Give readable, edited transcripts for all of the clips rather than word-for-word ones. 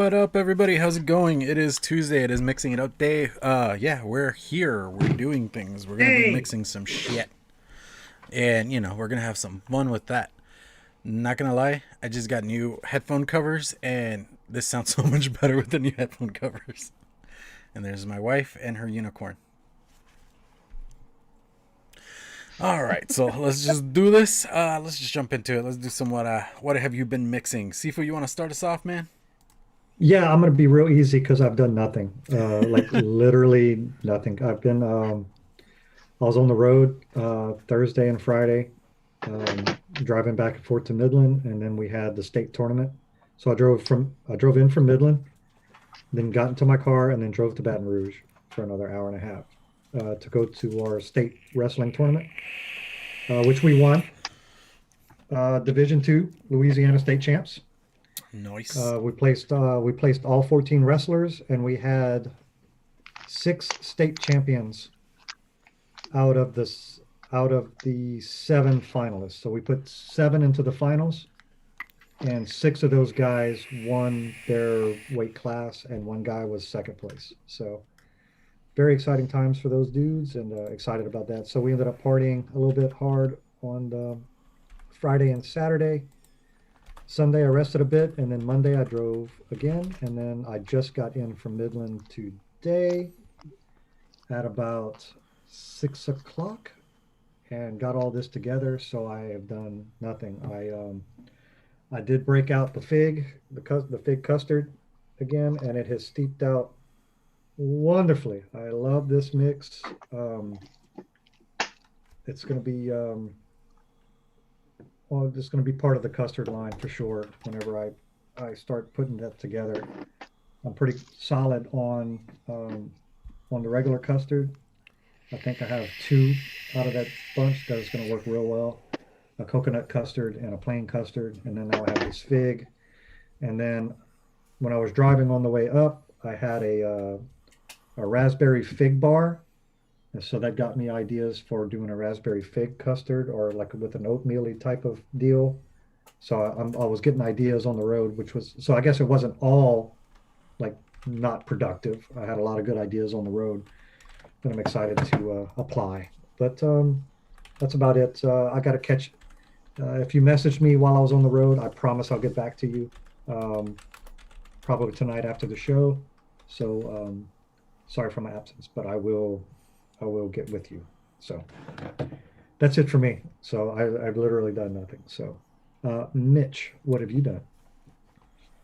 What up, everybody? How's it going? It is Tuesday. It is Mixing It Up Day. Yeah, we're here. We're doing things. We're gonna be Hey, mixing some shit, and we're gonna have some fun with that. Not gonna lie, I just got new headphone covers, and this sounds so much better with the new headphone covers. And there's my wife and her unicorn. All right, so let's just do this. Let's just jump into it. Let's do some what have you been mixing? Sifu, you want to start us off, man? yeah, I'm gonna be real easy because I've done nothing. Like literally nothing. I was on the road Thursday and Friday, driving back and forth to Midland, and then we had the state tournament. So I drove in from Midland, then got into my car, and then drove to Baton Rouge for another hour and a half to go to our state wrestling tournament, which we won. Division two, Louisiana state champs. Nice. We placed all 14 wrestlers, and we had six state champions out of this out of the seven finalists. So we put seven into the finals, and six of those guys won their weight class, and one guy was second place. So very exciting times for those dudes, and excited about that. So we ended up partying a little bit hard on the Friday and Saturday. Sunday I rested a bit, and then Monday I drove again, and then I just got in from Midland today at about 6 o'clock and got all this together. So I have done nothing. I did break out the fig custard again, and it has steeped out wonderfully. I love this mix. It's going to be well, it's going to be part of the custard line for sure. Whenever I start putting that together, I'm pretty solid on the regular custard. I think I have two out of that bunch that is going to work real well. A coconut custard and a plain custard, and then now I have this fig. And then when I was driving on the way up, I had a raspberry fig bar, and so that got me ideas for doing a raspberry fig custard or like with an oatmeal type of deal. So I was getting ideas on the road, which was so I guess it wasn't all like not productive. I had a lot of good ideas on the road that I'm excited to apply. But that's about it. I got to catch. If you message me while I was on the road, I promise I'll get back to you. Um, Probably tonight after the show. So sorry for my absence, but I will get with you. So that's it for me. So I've literally done nothing. So Mitch, what have you done?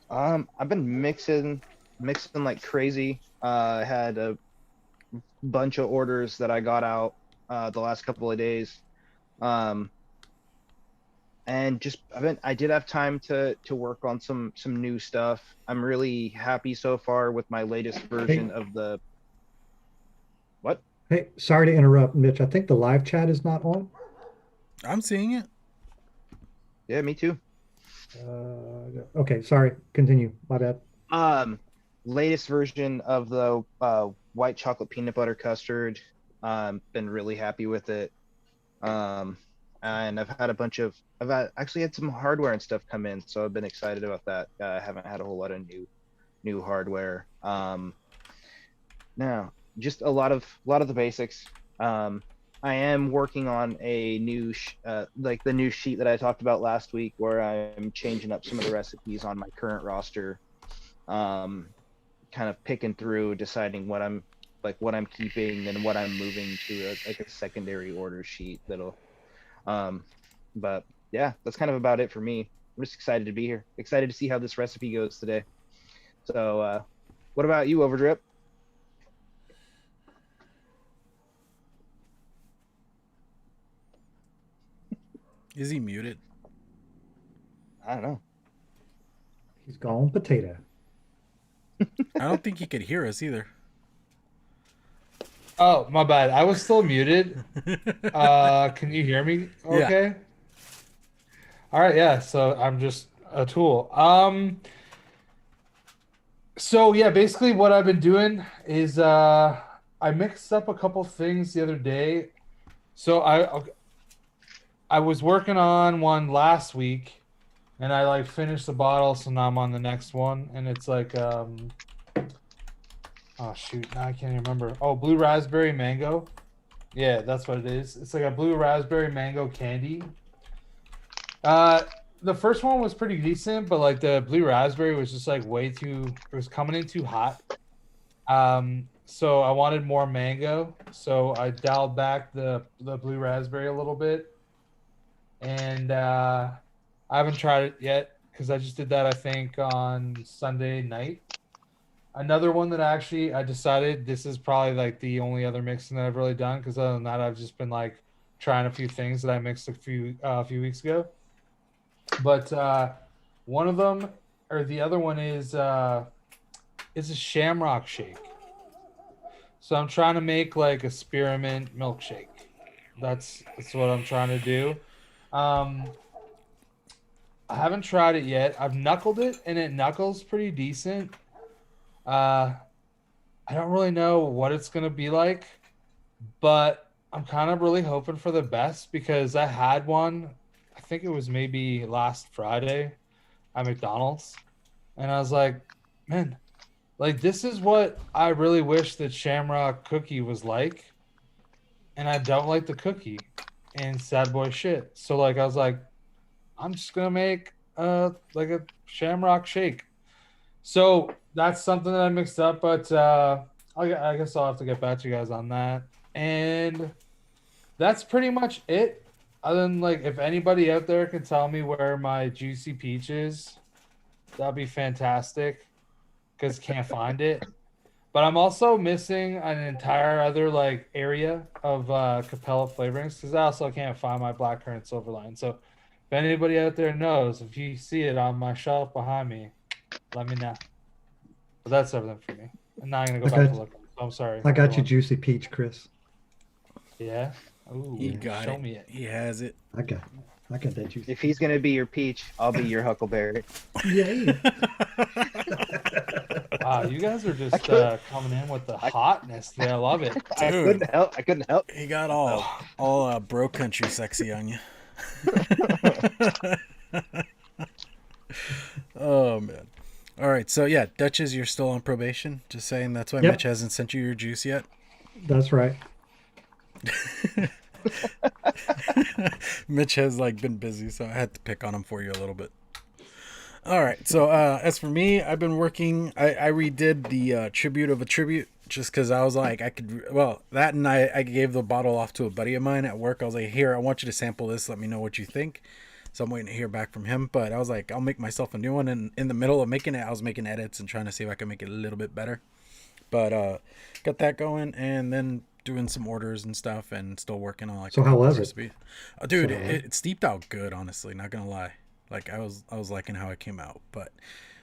I've been mixing like crazy. I had a bunch of orders that I got out the last couple of days. Um, and just I did have time to work on some new stuff. I'm really happy so far with my latest Hey, version of the what? hey, sorry to interrupt, Mitch. I think the live chat is not on. I'm seeing it. Yeah, me too. Okay, sorry. Continue. My bad. Um, Latest version of the white chocolate peanut butter custard. Been really happy with it. Um, and actually had some hardware and stuff come in, so I've been excited about that. I haven't had a whole lot of new hardware. Now just a lot of the basics. I am working on a new like the new sheet that I talked about last week, where I'm changing up some of the recipes on my current roster. Um, Kind of picking through, deciding what I'm keeping and what I'm moving to like a secondary order sheet that'll um but yeah, that's kind of about it for me. I'm just excited to be here, excited to see how this recipe goes today. So what about you, Overdrip? Is he muted? I don't know. He's gone potato. I don't think he could hear us either. Oh, my bad. I was still muted. Can you hear me Yeah. okay? All right, yeah. So I'm just a tool. So yeah, basically what I've been doing is I mixed up a couple things the other day. So I was working on one last week, and I like finished the bottle, so now I'm on the next one, and it's like oh shoot, now I can't even remember. Oh, blue raspberry mango. Yeah, that's what it is. It's like a blue raspberry mango candy. The first one was pretty decent, but like the blue raspberry was just like way too. It was coming in too hot. So I wanted more mango, so I dialed back the blue raspberry a little bit, and I haven't tried it yet because I just did that I think on Sunday night. Another one that I decided this is probably like the only other mixing that I've really done, because other than that I've just been like trying a few things that I mixed a few weeks ago. But one of them, or the other one is a shamrock shake. So I'm trying to make like a spearmint milkshake. That's what I'm trying to do. I haven't tried it yet. I've knuckled it, and it knuckles pretty decent. I don't really know what it's gonna be like, but I'm kind of really hoping for the best, because I had one, I think it was maybe last Friday at McDonald's, and I was like, man, like this is what I really wish that Shamrock cookie was like, and I don't like the cookie and sad boy shit. So like I was like, I'm just gonna make like a Shamrock shake. So that's something that I mixed up, but I guess I'll have to get back to you guys on that. And that's pretty much it. Other than like, if anybody out there can tell me where my juicy peach is, that'd be fantastic, because can't find it. But I'm also missing an entire other like area of Capella flavorings, because I also can't find my blackcurrant silverline. So if anybody out there knows, if you see it on my shelf behind me, let me know. But that's everything for me. I'm not gonna go back to look. I'm sorry. I got you juicy peach, Chris. Yeah. Ooh, He got show it. me it. He has it. I got that juicy. If he's gonna be your peach, I'll be your huckleberry. Yeah. Wow, you guys are just coming in with the hotness. Yeah, I love it. I couldn't help. He got all bro country sexy on you. Oh man. All right, so yeah, Duchess, you're still on probation. Just saying, that's why Yep. Mitch hasn't sent you your juice yet. That's right. Mitch has like been busy, so I had to pick on him for you a little bit. All right, so as for me, I've been working. I redid the tribute of a tribute, just because I was like, that, and I gave the bottle off to a buddy of mine at work. I was like, here, I want you to sample this. Let me know what you think. So I'm waiting to hear back from him. But I was like, I'll make myself a new one. And in the middle of making it, I was making edits and trying to see if I could make it a little bit better. But got that going, and then doing some orders and stuff, and still working on like. So how was it? recipe. Dude, it steeped out good. Honestly, not gonna lie. Like I was liking how it came out, but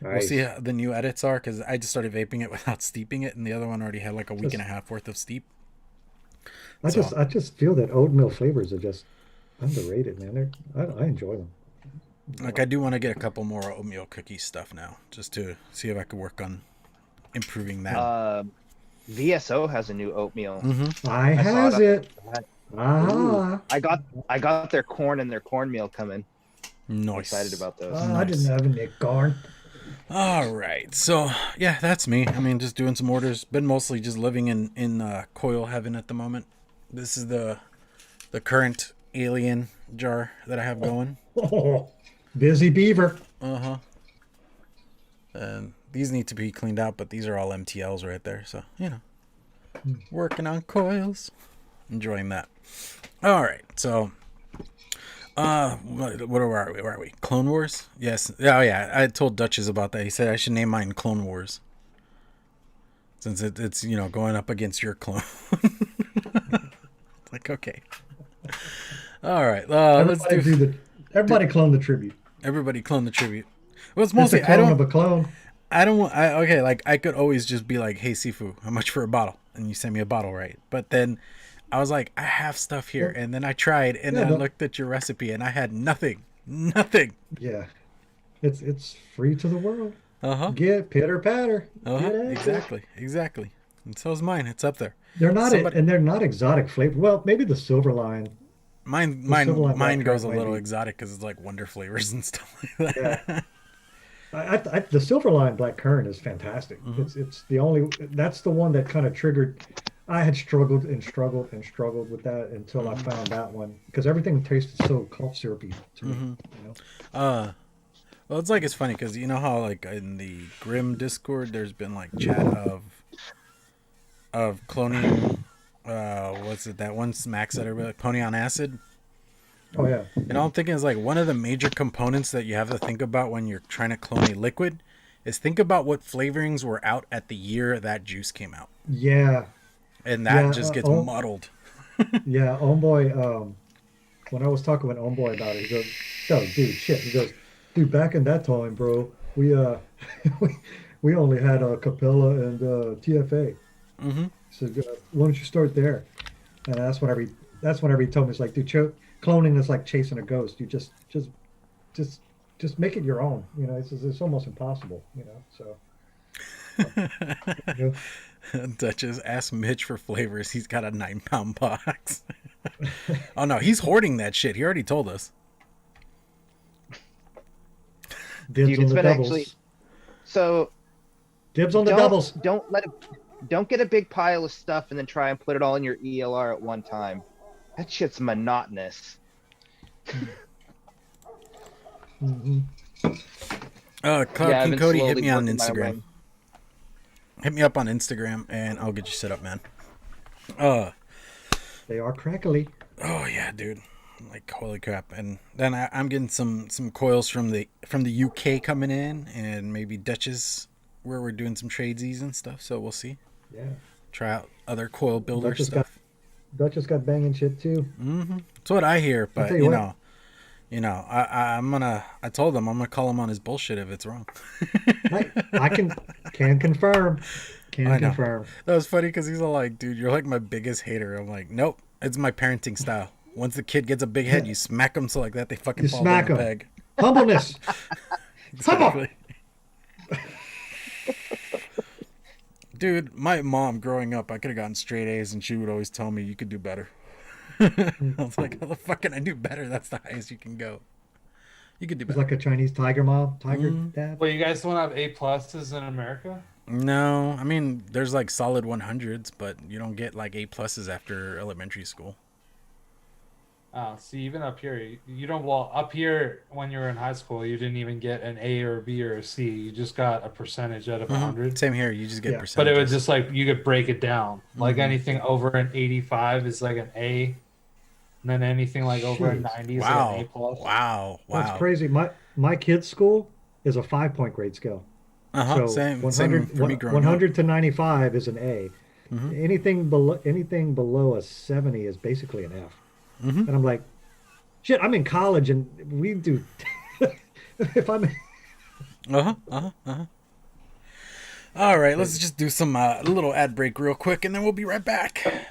we'll see how the new edits are, because I just started vaping it without steeping it, and the other one already had like a week and a half worth of steep. I just feel that oatmeal flavors are just underrated, man. I enjoy them. Like I do want to get a couple more oatmeal cookie stuff now, just to see if I could work on improving that. VSO has a new oatmeal. I has it. Ooh, I got their corn and their cornmeal coming. Nice. Excited about those. I didn't have any corn. All right, so yeah, that's me. I mean, just doing some orders. Been mostly just living in coil heaven at the moment. This is the current alien jar that I have going. Oh, busy beaver. And these need to be cleaned out, but these are all MTLs right there. So working on coils, enjoying that. All right, so. Where are we? Clone Wars? Yes. Oh yeah, I told Duchess about that. He said I should name mine Clone Wars, since it's going up against your clone. Like, okay. All right. Everybody clone the tribute. Everybody clone the tribute. Well, it's It's mostly a clone of a clone. like I could always just be like, hey Sifu, how much for a bottle? And you send me a bottle, right? But then I was like, I have stuff here, and then I tried, and then I looked at your recipe, and I had nothing. Yeah, it's free to the world. Get pitter patter. Exactly. And so is mine. It's up there. They're not exotic flavor. Well, maybe the silver line Mine goes a might little be. exotic because it's like wonder flavors and stuff like Yeah. that. The Silverline Black Currant is fantastic. Mhm. It's the only that's the one that kind of triggered. I had struggled and struggled and struggled with that until I Mhm. found that one because everything tasted so cough syrupy to me. Mhm. You know. Uh, well, it's funny because you know how like in the Grim Discord, there's been like chat of cloning. What's it? That one smack setter, like Pony on Acid. Oh yeah. And all I'm thinking is like one of the major components that you have to think about when you're trying to clone a liquid is think about what flavorings were out at the year that juice came out, Yeah. and that Yeah. just gets Oh muddled. yeah. Homeboy. When I was talking with Homeboy about it, he goes, "No, dude, shit." He goes, "Dude, back in that time, bro, we we, we only had Capella and TFA." Mm-hmm. So why don't you start there? And that's whenever he told me it's like, dude, cloning is like chasing a ghost. You just just make it your own. You know, it's almost impossible. You know, so you Duchess asked Mitch for flavors. He's got a 9-pound box. know. Oh no, he's hoarding that shit. He already told us. Dibs Dude, on it's the been actually doubles. so Dibs on the doubles. don't get a big pile of stuff and then try and put it all in your ELR at one time. That shit's monotonous. Hmm. Cloud Yeah, I've King been Cody, hit slowly me on working my Instagram. way. Hit me up on Instagram, and I'll get you set up, man. Uh, They are crackly. oh yeah, dude. Like holy crap! And then I'm getting some coils from the UK coming in, and maybe Duchess, where we're doing some tradesies and stuff. So we'll see. Yeah. Try out other coil builder Duchess got stuff. Duchess got banging shit too. Mm-hmm. That's what I hear, I'll tell but you what. I'm gonna. I told him I'm gonna call him on his bullshit if it's wrong. I can confirm. Can I know. confirm. That was funny because he's all like, "Dude, you're like my biggest hater." I'm like, "Nope, it's my parenting style. Once the kid gets a big head, Yeah. you smack them so like that they fucking You fall down smack the them. peg." Humbleness. Humble. Exactly. Dude, my mom growing up, I could have gotten straight A's, and she would always tell me you could do better. I was like, how the fuck can I do better? That's the highest you can go. You could do He's better. like a Chinese tiger mom, tiger Mm. dad. Well, you guys don't have A pluses in America? No, I mean, there's like solid 100s, but you don't get like A pluses after elementary school. Oh, see, even up here, you don't. Well, up here, when you were in high school, you didn't even get an A or a B or a C. You just got a percentage out of 100. Same here. You just get Yeah. But it was percentages. just like you could break it down. Like Mhm. anything over an 85 is like an A, and then anything like over a Jeez. 90 is like an A Wow. plus. Wow. That's Wow. crazy. My kid's school is a 5-point grade scale. Uh-huh. So Same for me growing 100 to 95 is an A. up. Hmm. Anything below a 70 is basically an F. Hmm. And I'm like, shit, I'm in college and we do if I'm Uh-huh. Uh-huh. Uh-huh. All right, let's just do some little ad break real quick, and then we'll be right back.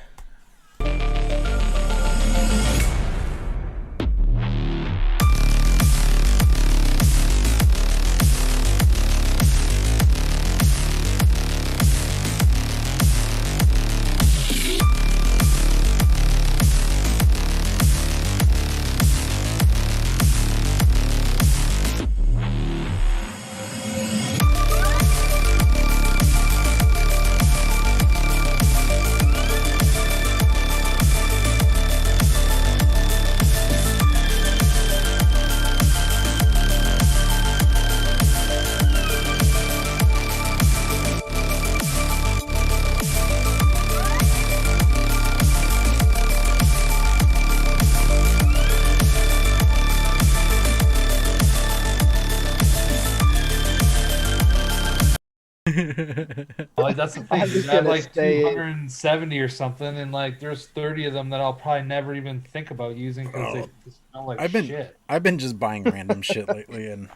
Like that's the I thing. was Dude. I have gonna like say- 270 or something, and like there's 30 of them that I'll probably never even think about using because they just smell like shit. I've been just buying random shit lately, and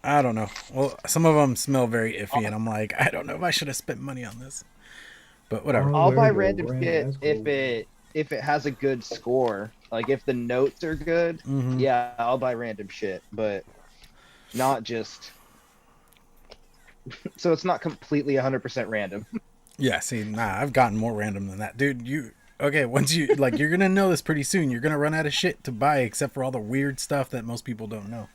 I don't know. Well, some of them smell very iffy, and I'm like, I don't know if I should have spent money on this. But whatever. Oh, I'll buy where random your shit ass if goes. it has a good score. Like if the notes are good, Mhm. yeah, I'll buy random shit, but not just so it's not completely 100% random. Yeah, see, nah, I've gotten more random than that, dude. Okay, once you like, you're gonna know this pretty soon. You're gonna run out of shit to buy, except for all the weird stuff that most people don't know.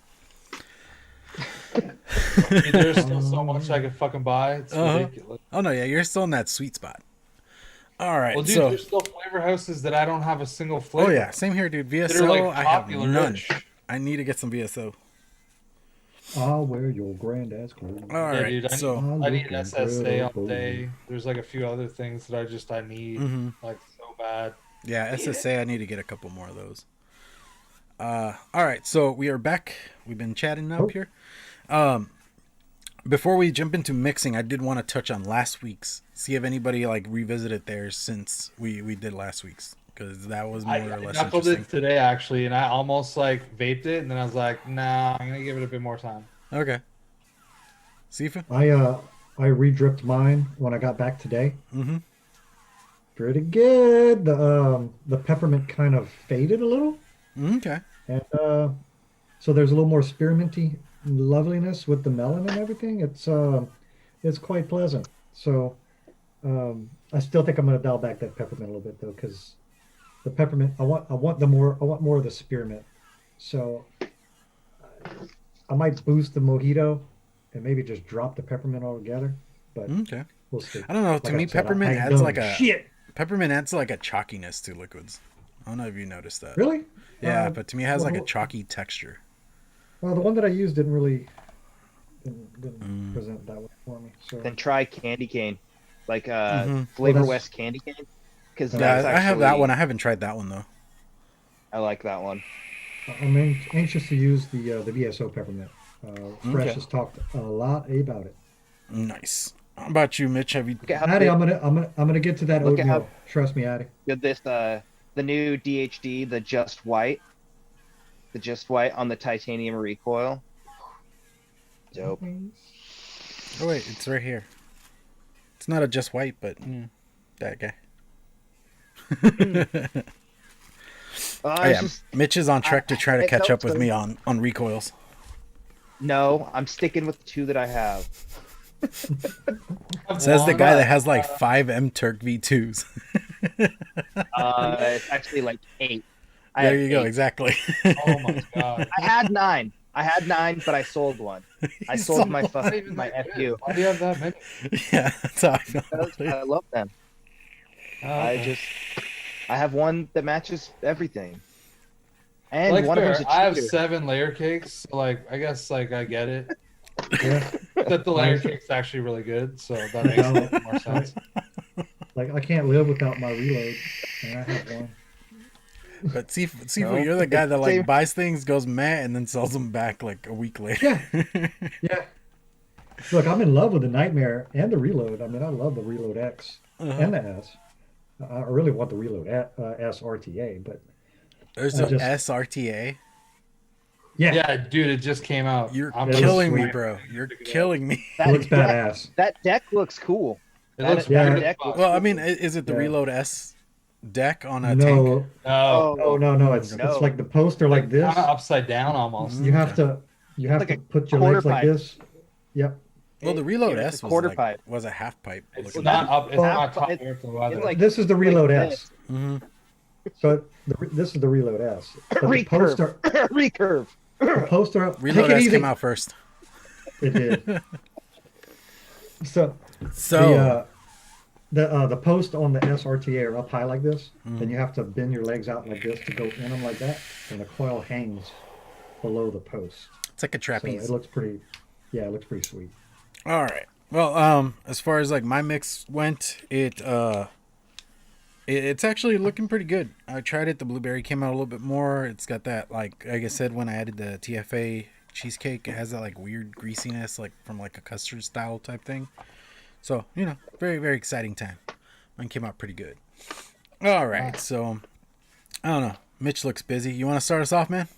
Dude, there's still so much I could fucking buy. It's ridiculous. Oh no, yeah, you're still in that sweet spot. All right, Well, dude, so there's still flavor houses that I don't have a single oh flavor. yeah, same here, dude. That VSO, are like I have popular. none. I need to get some VSO. I'll wear your granddad's clothes. All Yeah, right, dude, so I need looking SSA all incredible. day. There's like a few other things that I need like so bad. yeah, SSA, I need to get a couple more of those. All right, so we are back. We've been chatting up here. Before we jump into mixing, I did want to touch on last week's. See if anybody like revisited theirs since we did last week's, because that was more or less knuckled interesting. it today actually, and I almost like vaped it, and then I was like, nah, I'm gonna give it a bit more time. Okay. Sifu? I re-dripped mine when I got back today. Mm-hmm. Pretty good. The peppermint kind of faded a little, Okay. and so there's a little more spearminty loveliness with the melon and everything. It's quite pleasant. So I still think I'm going to dial back that peppermint a little bit though, because the peppermint I want more of the spearmint. So I might boost the mojito and maybe just drop the peppermint altogether. But Okay. we'll see. I don't know. To Like I me, said, peppermint I adds don't like a shit. peppermint adds like a chalkiness to liquids. I don't know if you noticed that. Really? Yeah, but to me, it has like a well, chalky texture. Well, the one that I used didn't present that way for me. So Then try candy cane, like Flavor Well, that's- West candy cane, because Yeah, that's I have that actually- one. I haven't tried that one though. I like that one. I'm anxious to use the VSO peppermint. Fresh Okay. has talked a lot about it. Nice. How about you, Mitch? Have you? Look at how Addy, good- I'm gonna get to that Look at oatmeal. Trust me, Addy. good this the new DHD, the Just White on the titanium recoil. Dope. Oh wait, it's right here. It's not a just white, but that guy. Oh, It's yeah, just, Mitch is on track to try to it catch up helps with him. me on recoils. no, I'm sticking with the two that I have. Says the guy that has like 5 M Turk V2s. It's actually like 8. I There have you go, 8. exactly. Oh my god. I had 9, but I sold one. I sold my Not even my that good. FU. Why do you have that many? Yeah, that's how I know. Because I love them. Oh, I okay. have one that matches everything. And Like one of fair, them's a I have cheater. 7 layer cakes, so like I guess like I get it. Yeah, That the layer cake's actually really good, so that makes a little more sense. like I can't live without my reload, and I have one. But Sifu, No. you're the guy that like Same. buys things, goes meh, and then sells them back like a week later. Yeah. Look, I'm in love with the Nightmare and the Reload. I mean, I love the Reload X and the S. I really want the Reload S RTA, but There's I an just- SRTA. yeah, Yeah, dude, it just came out. You're I'm killing sweet. me, bro. You're killing me. it looks deck- badass. That deck looks cool. It looks Yeah. weird as Deck fuck. looks Well, I mean, is it the Yeah. Reload S deck on a tank? No, No, oh no, it's No. like the poster like this. kind of upside down almost. You have to like to a put your quarter legs like pipe. this. Yep. Well, the Reload It's S a was quarter like, pipe. was a half pipe. It's looking not thing. up. It's Well, not top it- tier for leather. it's like- This is the Reload like S. Mhm. So this is the Reload S. But the Recurve. poster, Recurve. the poster. Reload take it S easy. came out first. It did. So So, the post on the SRTA are up high like this, Mm. and you have to bend your legs out like this to go in them like that, and the coil hangs below the post. it's like a So trapeze. it looks pretty. Yeah, it looks pretty sweet. All right. Well, as far as like my mix went, it's actually looking pretty good. I tried it. The blueberry came out a little bit more. It's got that like I said when I added the TFA cheesecake, it has that like weird greasiness, like from like a custard style type thing. So very very exciting time. Mine came out pretty good. All right. So I don't know. Mitch looks busy. You want to start us off, man?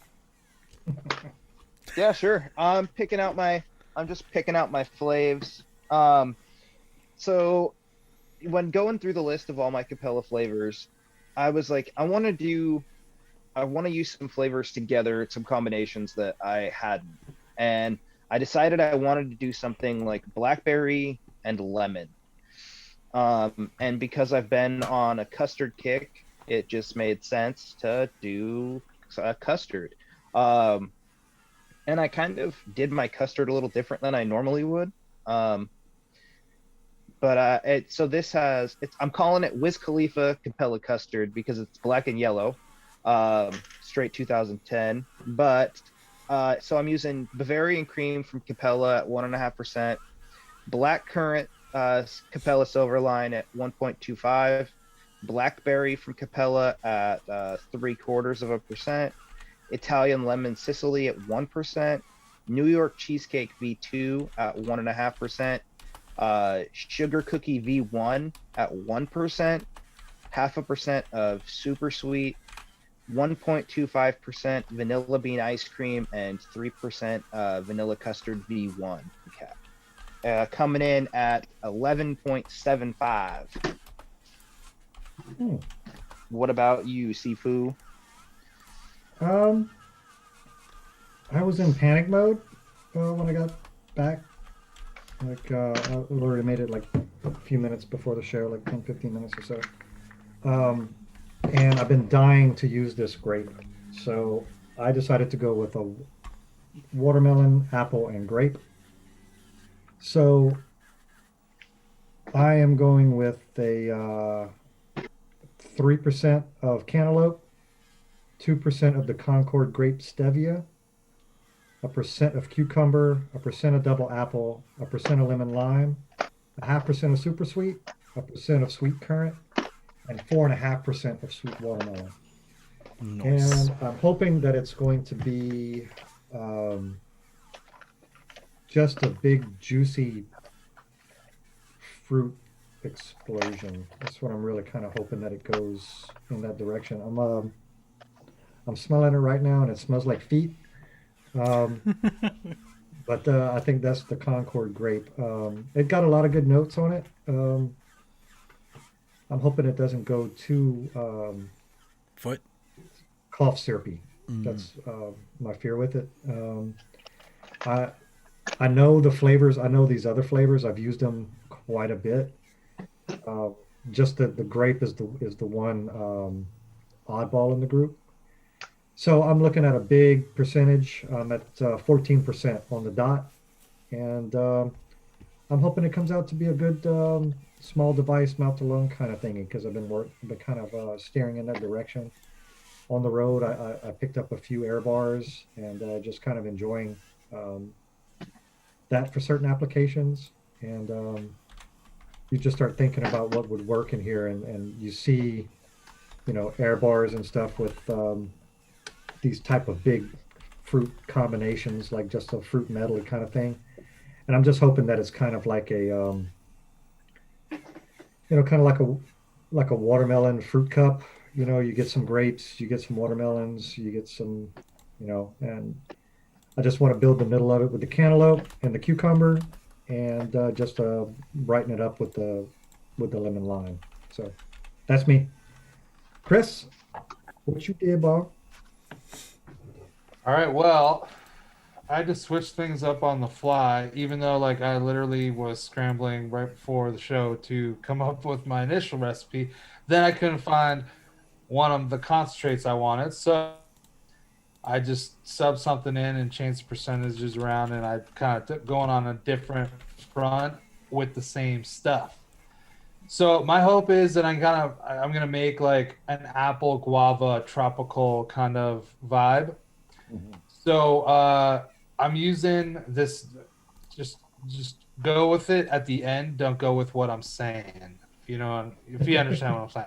Yeah, sure. I'm just picking out my flaves. So when going through the list of all my Capella flavors, I was like, I want to use some flavors together, some combinations that I hadn't. And I decided I wanted to do something like blackberry and lemon. And because I've been on a custard kick, it just made sense to do a custard. And I kind of did my custard a little different than I normally would. Um, so this has I'm calling it Wiz Khalifa Capella custard because it's black and yellow, straight 2010. But so I'm using Bavarian cream from Capella at 1.5%, black currant Capella Silverline at 1.25, blackberry from Capella at 0.75%, Italian lemon Sicily at 1%, New York cheesecake V2 at 1.5%, sugar cookie V1 at 1%, 0.5% of super sweet, 1.25% vanilla bean ice cream, and 3% vanilla custard V1 cap. Coming in at 11.75. What about you, Sifu? I was in panic mode when I got back. Like, I already made it like a few minutes before the show, like 10, 15 minutes or so. And I've been dying to use this grape. So I decided to go with a watermelon, apple, and grape. So I am going with a 3% of cantaloupe, 2% of the Concord grape stevia, 1% of cucumber, 1% of double apple, 1% of lemon lime, 0.5% of super sweet, 1% of sweet currant, and 4.5% of sweet watermelon. Nice. And I'm hoping that it's going to be just a big juicy fruit explosion. That's what I'm really kind of hoping that it goes in that direction. I'm smelling it right now, and it smells like feet. Um, but I think that's the Concord grape. It got a lot of good notes on it. I'm hoping it doesn't go too Foot. cough syrupy. That's my fear with it. I I know the flavors. I know these other flavors. I've used them quite a bit. Uh, just the grape is the one oddball in the group. So I'm looking at a big percentage. I'm at 14% on the dot, and I'm hoping it comes out to be a good small device, mouth to lung kind of thing. Because I've been kind of steering in that direction. On the road, I picked up a few air bars and just kind of enjoying um, that for certain applications. And you just start thinking about what would work in here, and you see, air bars and stuff with these type of big fruit combinations, like just a fruit medley kind of thing. And I'm just hoping that it's kind of like kind of like a watermelon fruit cup. You get some grapes, you get some watermelons, you get some, and I just want to build the middle of it with the cantaloupe and the cucumber, and just brighten it up with the lemon lime. So that's me, Chris. What you did, Bob? All right, well, I had to switch things up on the fly, even though like I literally was scrambling right before the show to come up with my initial recipe. Then I couldn't find one of the concentrates I wanted, so I just subbed something in and changed the percentages around, and I kind of going on a different front with the same stuff. So my hope is that I'm gonna make like an apple guava tropical kind of vibe. Mhm. So I'm using this. Just go with it at the end. Don't go with what I'm saying. If you understand what I'm saying.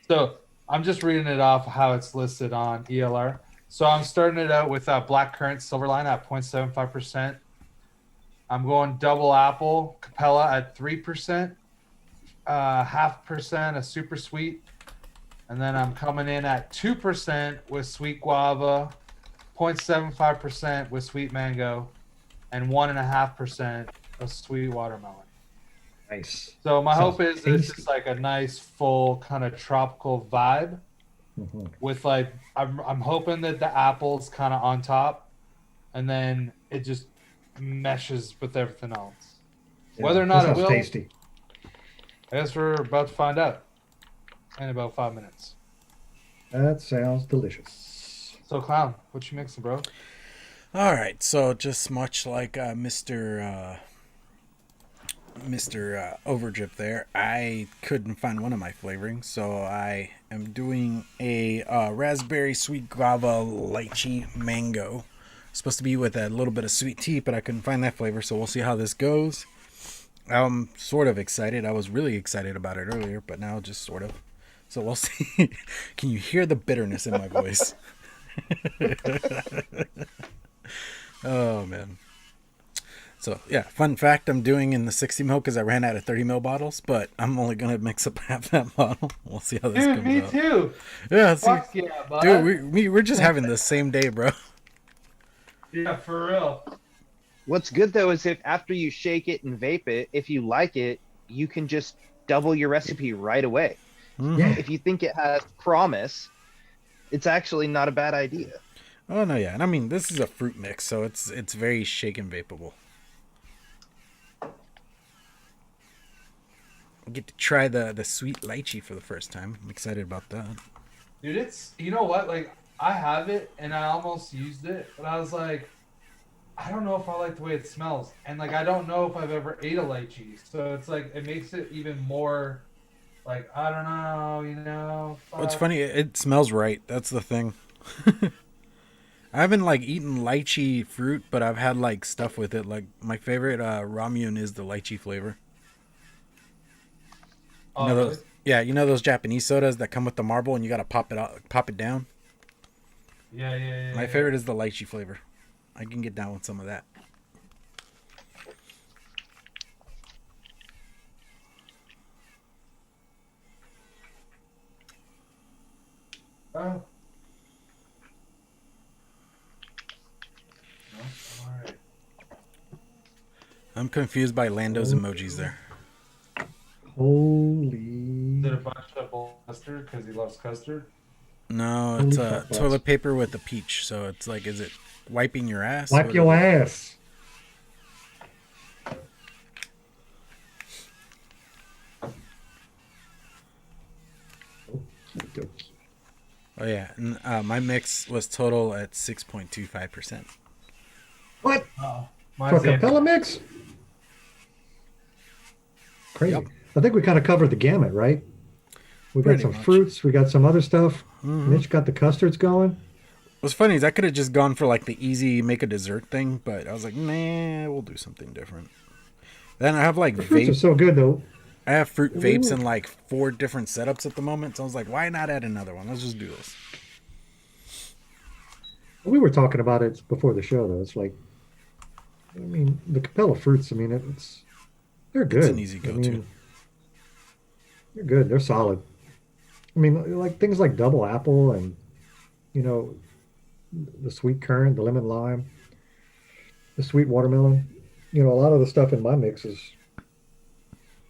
So I'm just reading it off how it's listed on ELR. So I'm starting it out with black currant silverline at 0.75%. I'm going double apple Capella at 3%, 0.5% of super sweet, and then I'm coming in at 2% with sweet guava, 0.75% with sweet mango, and 1.5% of sweet watermelon. Nice. So my Sounds hope is that it's tasty. just like a nice full kind of tropical vibe Mhm. with like I'm hoping that the apple's kind of on top, and then it just meshes with everything else. Yeah, Whether or that not it sounds will, tasty. I guess we're about to find out in about 5 minutes. That sounds delicious. So, Clown, what you mixing, bro? All right, so just much like Mr. Overdrip there, I couldn't find one of my flavorings, so I am doing a raspberry sweet guava lychee mango. Supposed to be with a little bit of sweet tea, but I couldn't find that flavor, so we'll see how this goes. I'm sort of excited. I was really excited about it earlier, but now just sort of. So we'll see. Can you hear the bitterness in my voice? Oh, man. So, yeah, fun fact, I'm doing in the 60 ml because I ran out of 30 ml bottles, but I'm only going to mix up half that bottle. We'll see how this Dude, comes me out. too. Yeah, see, Fuck yeah, bud. dude, we're just having the same day, bro. Yeah, for real. What's good though is if after you shake it and vape it, if you like it, you can just double your recipe right away. Yeah. If you think it has promise, it's actually not a bad idea. Oh, no, yeah. And I mean, this is a fruit mix, so it's very shake and vapeable. I get to try the sweet lychee for the first time. I'm excited about that. Dude, it's, you know what? Like, I have it and I almost used it, but I was like, I don't know if I like the way it smells. And, like, I don't know if I've ever ate a lychee. So it's like, it makes it even more, like, I don't know, you know? What's fuck. funny, it smells right. That's the thing. I haven't, like, eaten lychee fruit, but I've had, like, stuff with it. Like, my favorite ramyun is the lychee flavor. Oh, You know really? those, yeah, you know those Japanese sodas that come with the marble and you gotta pop it down? Yeah. My favorite is the lychee flavor. I can get down with some of that. Oh. No? Alright. I'm confused by Lando's emojis there. Holy. Is it a bunch of custard because he loves custard? No, it's Holy fuck, toilet paper with a peach. So it's like, is it wiping your ass? Wipe What your is it? ass. Okey-dokey. Oh yeah, and, my mix was total at 6.25%. What? Oh. For Mine's the Capella mix? Crazy. Yep. I think we kind of covered the gamut, right? We got Pretty some much. fruits. We got some other stuff. Mhm. Mitch got the custards going. What's funny is I could have just gone for like the easy make a dessert thing, but I was like, nah, we'll do something different. Then I have like The fruits are vape. so good, though. I have fruit vapes Ooh. in like 4 different setups at the moment. So I was like, why not add another one? Let's just do this. We were talking about it before the show, though. It's like, I mean, the Capella fruits. I mean, they're good. It's an easy I go-to. mean, they're good. They're solid. I mean, like things like double apple and you know the sweet currant, the lemon lime, the sweet watermelon. You know, a lot of the stuff in my mix is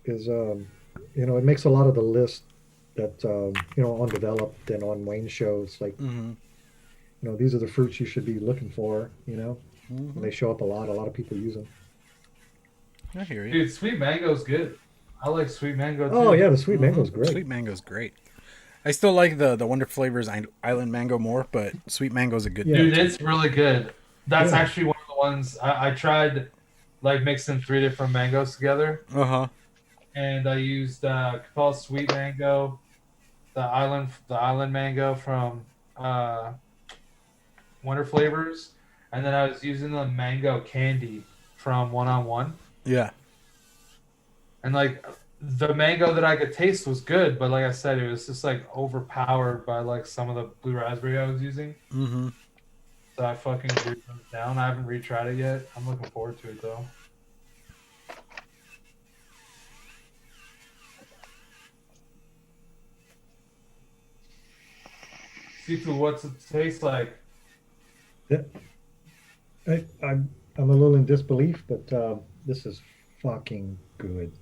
it makes a lot of the list that on Developed and on Wayne shows. Like, Mm-hmm. these are the fruits you should be looking for. Mm-hmm. And they show up a lot. A lot of people use them. I hear you. Dude, sweet mango's good. I like sweet mango too. Oh yeah, the sweet mango's Mhm. great. Sweet mango's great. I still like the Wonder Flavors Island Mango more, but sweet mango's a good Yeah. Dude, it's really good. That's Yeah. actually one of the ones I tried, like mixing 3 different mangoes together, Uh-huh. and I used Capella sweet mango, the island mango from Wonder Flavors, and then I was using the mango candy from One on One, Yeah. and like the mango that I could taste was good, but like I said, it was just like overpowered by like some of the blue raspberry I was using. Mm-hmm. So I fucking glued them down. I haven't retried it yet. I'm looking forward to it though. Sifu, what's it taste like? Yeah. I'm a little in disbelief, but this is fucking good.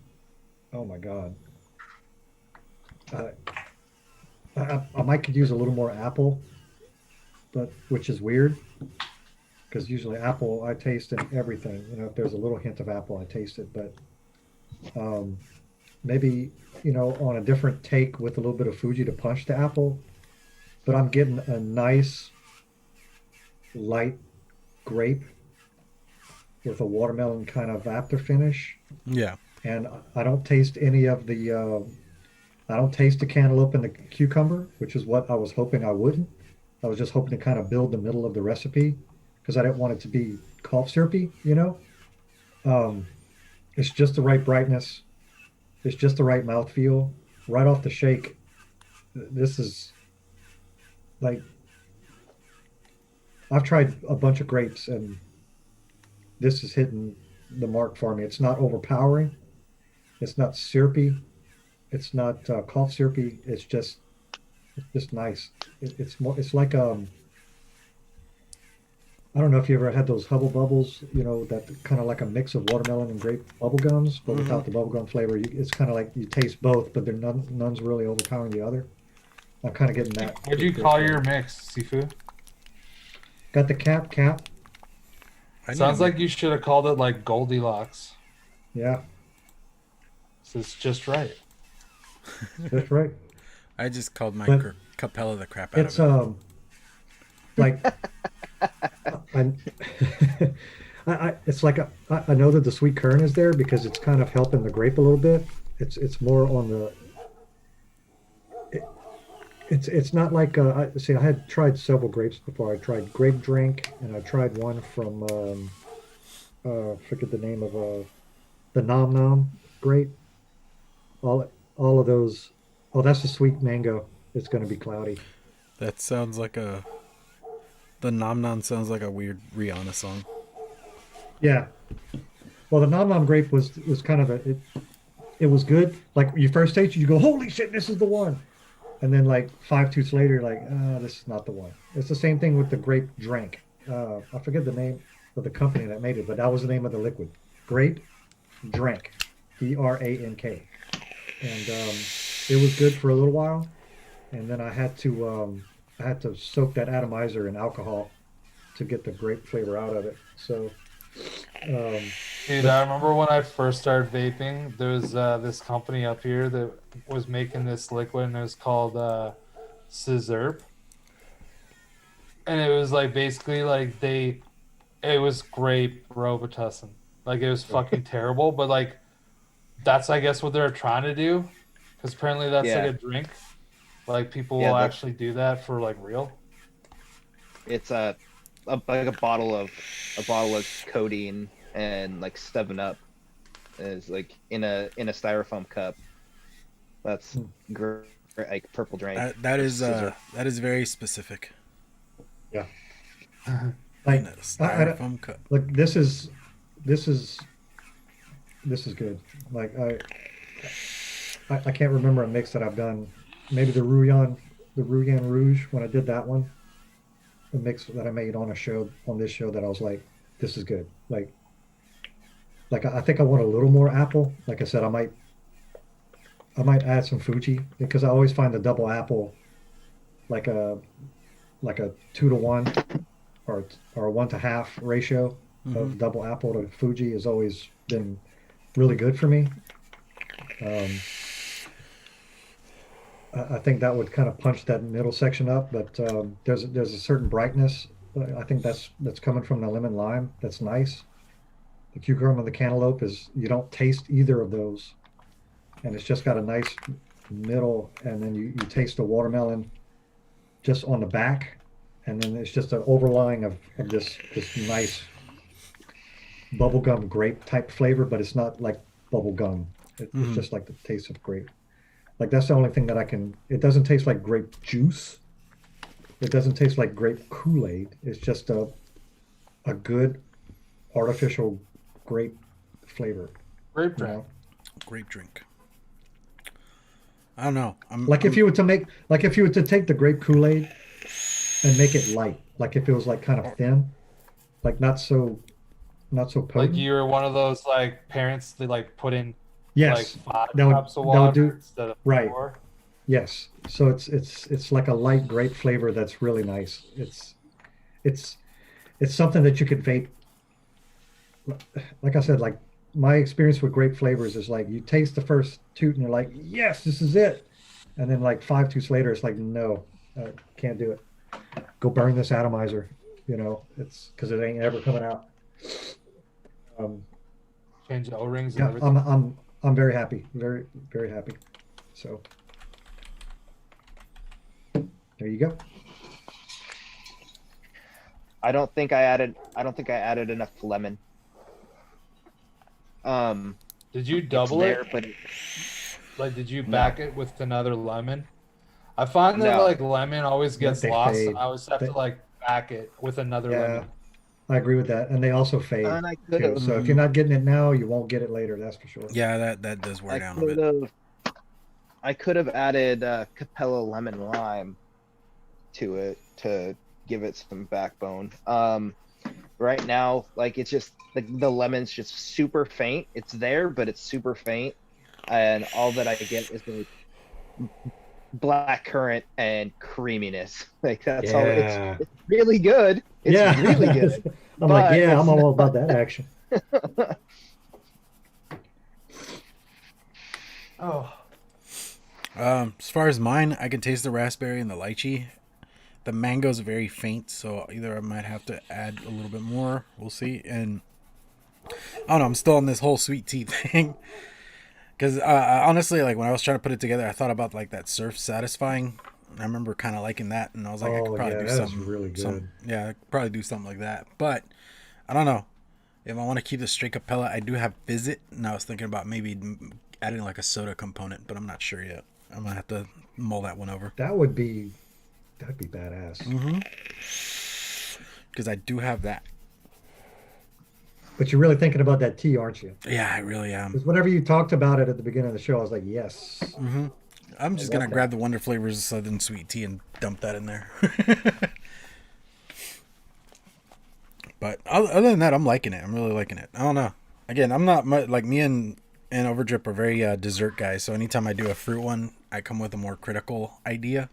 Oh my god. I might could use a little more apple, but which is weird because usually apple I taste in everything. If there's a little hint of apple, I taste it. But maybe on a different take with a little bit of Fuji to punch the apple, but I'm getting a nice light grape with a watermelon kind of after finish. Yeah. And I don't taste any of the I don't taste the cantaloupe and the cucumber, which is what I was hoping I wouldn't. I was just hoping to kind of build the middle of the recipe because I didn't want it to be cough syrupy. Um, it's just the right brightness. It's just the right mouthfeel. Right off the shake, this is like I've tried a bunch of grapes and this is hitting the mark for me. It's not overpowering. It's not syrupy. It's not cough syrupy. It's just nice. It's more. It's like I don't know if you ever had those Hubble Bubbles. That kind of like a mix of watermelon and grape bubble gums, but without the bubble gum flavor. It's kind of like you taste both, but none's really overpowering the other. I'm kind of getting that. What'd you call your mix, Sifu? Got the cap. Sounds like you should have called it like Goldilocks. Yeah, So it's just right. that's right. I just called my But Capella the crap out It's of it. like I, it's like I know that the sweet kernel is there because it's kind of helping the grape a little bit. It's more on the. It's not like I had tried several grapes before. I tried grape drink and I tried one from forget the name of the nom nom grape. All of those. Oh, that's the sweet mango. It's going to be cloudy. That sounds like the Nom Nom sounds like a weird Rihanna song. Yeah. Well, the nom nom grape was kind of it was good. Like you first taste it, you go, holy shit, this is the one. And then like 5 tooths later, you're like, this is not the one. It's the same thing with the grape drink. I forget the name of the company that made it, but that was the name of the liquid. Grape drink, DRANK. And it was good for a little while, and then I had to soak that atomizer in alcohol to get the grape flavor out of it. So, Dude, I remember when I first started vaping, there was this company up here that was making this liquid, and it was called Scissorp. And it was like basically like it was grape Robitussin. Like it was fucking terrible, but like that's I guess what they're trying to do, because apparently that's Yeah. like a drink. Like people Yeah, will that's- actually do that for like real. It's like a bottle of codeine and like 7-Up is like in a styrofoam cup. That's like purple drink. That is Scissor. that is very specific. yeah. In Like, a styrofoam cup. look, this is good. Like I can't remember a mix that I've done. Maybe the Rouyan Rouge when I did that one. The mix that I made on this show that I was like, this is good. Like I think I want a little more apple. Like I said, I might add some Fuji because I always find the double apple like a 2-to-1 or a 1-to-1/2 ratio of double apple to Fuji has always been really good for me. I think that would kind of punch that middle section up, but there's a certain brightness. I think that's coming from the lemon lime. That's nice. The cucumber and the cantaloupe you don't taste either of those, and it's just got a nice middle. And then you taste the watermelon just on the back, and then it's just an overlying of this nice bubblegum grape type flavor, but it's not like bubblegum. It's just like the taste of grape. Like that's the only thing that it doesn't taste like grape juice. It doesn't taste like grape Kool-Aid. It's just a good artificial grape flavor. Grape you drink. know? Grape drink. I don't know. If you were to take the grape Kool-Aid and make it light, like if it was like kind of thin, like not so potent. Like you were one of those like parents that like put in Yes, like 5 that would- cups of that would water do- instead of right. 4. Yes. So it's like a light grape flavor that's really nice. It's something that you could vape. Like I said, like my experience with grape flavors is like you taste the first toot and you're like, yes, this is it. And then like 5 toots later, it's like, no, can't do it. Go burn this atomizer. It's because it ain't ever coming out. Um, Change the O-rings and yeah, everything. I'm very happy, very very happy. So there you go. I don't think I added enough lemon. Did you double there, it? but Like, did you No. back it with another lemon? I find that No. like lemon always gets They lost. fade. And I always have to like back it with another Yeah, lemon. I agree with that. And they also fade and I could too. have. So if you're not getting it now, you won't get it later. That's for sure. Yeah, that does wear I down a bit. could have added Capella lemon lime to it to give it some backbone. Right now, like it's just the lemon's just super faint. It's there, but it's super faint, and all that I get is the black currant and creaminess. Like that's all. It's really good. It's Yeah. really good. I'm like, but yeah, it's I'm all about that action. Oh, As far as mine, I can taste the raspberry and the lychee. The mango's very faint, so either I might have to add a little bit more. We'll see. And I don't know. I'm still on this whole sweet tea thing. Because honestly, like when I was trying to put it together, I thought about like that surf satisfying. I remember kind of liking that, and I was like, I could probably do that's something. really good. Yeah, I could probably do something like that. But I don't know. If I want to keep the straight Capella, I do have Visit, and I was thinking about maybe adding like a soda component, but I'm not sure yet. I'm gonna have to mull that one over. That'd be badass. Mm-hmm. Because I do have that. But you're really thinking about that tea, aren't you? Yeah, I really am. Because whenever you talked about it at the beginning of the show, I was like, yes. Mm-hmm. I'm just love gonna that. grab the Wonder Flavors of Southern Sweet Tea and dump that in there. But other than that, I'm liking it. I'm really liking it. I don't know. Again, I'm not like me and Overdrip are very dessert guys. So anytime I do a fruit one, I come with a more critical idea.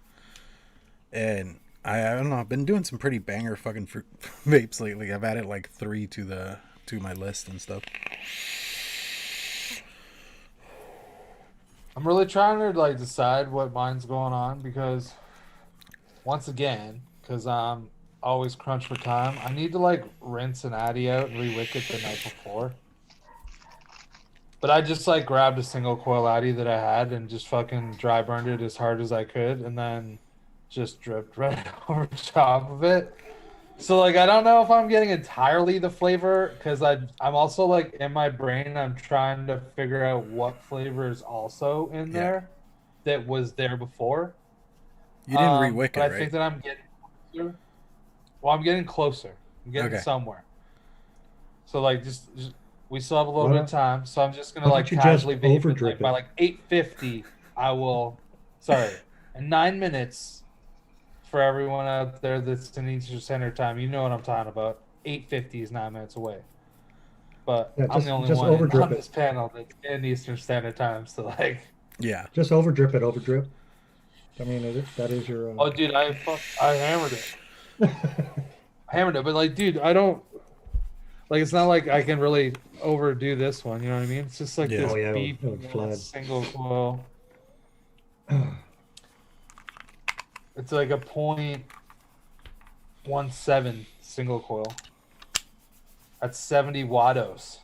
And I don't know. I've been doing some pretty banger fucking fruit vapes lately. I've added like 3 to my list and stuff. I'm really trying to like decide what mine's going on because once again, because I'm always crunched for time, I need to like rinse an Addy out and re-wick it the night before. But I just like grabbed a single coil Addy that I had and just fucking dry burned it as hard as I could and then just dripped right over top of it. So like I don't know if I'm getting entirely the flavor because I'm also like in my brain I'm trying to figure out what flavor is also in there that was there before. You didn't re-wick it, but right? I think that I'm getting closer. Well, I'm getting closer. I'm getting somewhere. So like just we still have a little bit of time, so I'm just gonna why like don't you casually just vape it. overdrip Like, by it? like 8:50, I will. Sorry, in 9 minutes. For everyone out there that's in Eastern Standard Time, you know what I'm talking about. 8:50 is 9 minutes away. But Yeah, I'm the only just one overdrip on it. this panel that's in Eastern Standard Time, so like. Yeah. Just overdrip it, overdrip. I mean, that is your. Oh, dude, I hammered it. I hammered it, but like, dude, I don't. Like, it's not like I can really overdo this one. You know what I mean? It's just like this beef it would flood. single coil. It's like a 0.17 single coil. That's 70 wattos.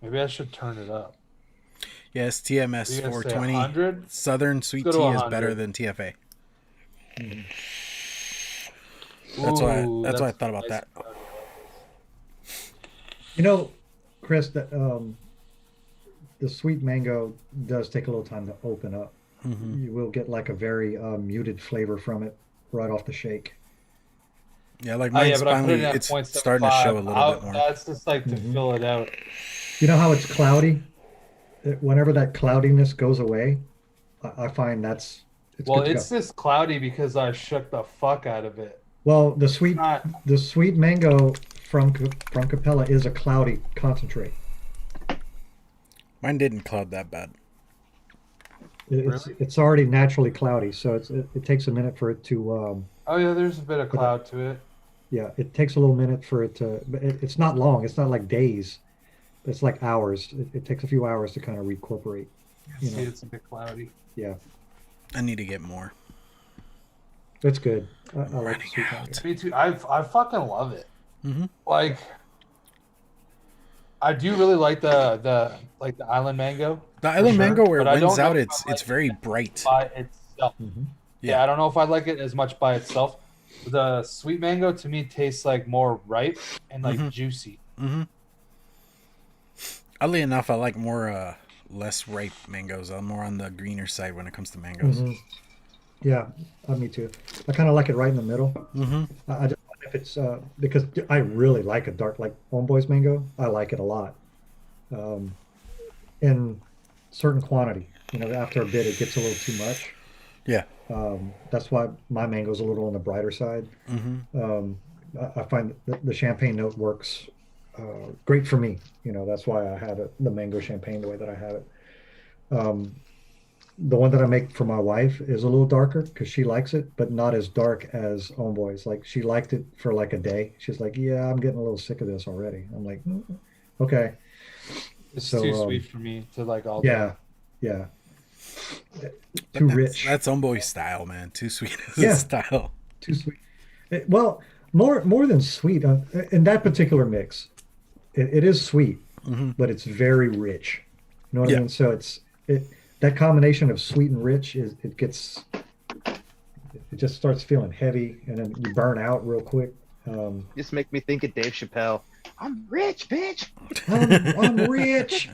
Maybe I should turn it up. Yes, TMS You guys say 420. 100? Southern Sweet Go to Tea is 100. better than TFA. Mhm. That's why Ooh, I thought about nice. that. You know, Chris, that the sweet mango does take a little time to open up. Mm-hmm. You will get like a very muted flavor from it right off the shake. Yeah, like Oh yeah, mine's but I put finally, it at it's 0.75. starting to show a little bit more. That's just like to Mhm. fill it out. You know how it's cloudy? Whenever that cloudiness goes away, I find it's Well, good to it's go. just cloudy because I shook the fuck out of it. Well, It's not. the sweet mango from Capella is a cloudy concentrate. Mine didn't cloud that bad. Really? It's already naturally cloudy, so it takes a minute for it to Oh yeah, there's a bit of cloud to it. Yeah, it takes a little minute for it to, but it's not long. It's not like days. It's like hours. It takes a few hours to kind of reincorporate, I you see know. it's a bit cloudy. Yeah, I need to get more. it's good. I I'm like the running sweet out. mango. Me too. I fucking love it. Mm-hmm. Like I do really like the island mango The for island sure, mango, where but it I wins don't know out, if I it's like it very as bright. by itself. Hmm. Yeah, Yeah. I don't know if I like it as much by itself. The sweet mango to me tastes like more ripe and like Mm-hmm. juicy. Mm-hmm. Oddly enough, I like more less ripe mangoes. I'm more on the greener side when it comes to mangoes. Hmm. Yeah, me too. I kind of like it right in the middle. Mm-hmm. I just wonder if it's because I really like a dark like Homeboy's mango. I like it a lot. Um, in certain quantity. You know, after a bit, it gets a little too much. Yeah. That's why my mango's a little on the brighter side. Mm-hmm. Um, I find that the champagne note works great for me. You know, that's why I had the mango champagne the way that I have it. Um, the one that I make for my wife is a little darker because she likes it, but not as dark as Homeboy's. Like she liked it for like a day. She's like, "Yeah, I'm getting a little sick of this already." I'm like, "Okay." It's too So sweet for me to like all day. yeah, yeah, But too rich. that's homeboy style, man. Too sweet is his Yeah, style. too sweet. Well, more than sweet in that particular mix. It is sweet, Mm-hmm. but it's very rich. You know what I Yeah. mean? So it that combination of sweet and rich is it just starts feeling heavy, and then you burn out real quick. Um, Just make me think of Dave Chappelle. I'm rich, bitch. I'm rich.